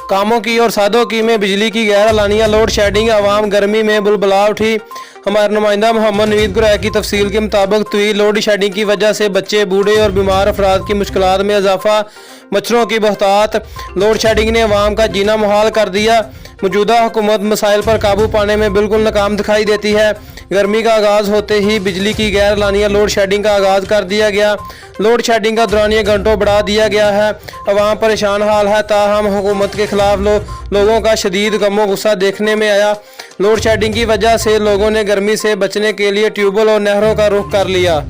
कामों की और सादों की में बिजली की गैर एलानिया लोड शेडिंग, आवाम गर्मी में बुलबुला उठी। हमारे नुमाइंदा मोहम्मद नवीद गुरैया की तफसील के मुताबिक तवील लोड शेडिंग की वजह से बच्चे, बूढ़े और बीमार अफराद की मुश्किलात में इजाफा, मच्छरों की बहतात। लोड शेडिंग ने अवाम का जीना मुहाल कर दिया। मौजूदा हुकूमत मसाइल पर काबू पाने में बिल्कुल नाकाम दिखाई देती है। गर्मी का आगाज़ होते ही बिजली की गैर एलानिया लोड शेडिंग का आगाज़ कर दिया गया। लोड शेडिंग का दौरानिया घंटों बढ़ा दिया गया है। अवाम परेशान हाल है, ताहम हुकूमत के खिलाफ लोगों का शदीद गमो गुस्सा देखने में आया। लोड शेडिंग की वजह से लोगों ने गर्मी से बचने के लिए ट्यूबवेल और नहरों का रुख कर लिया।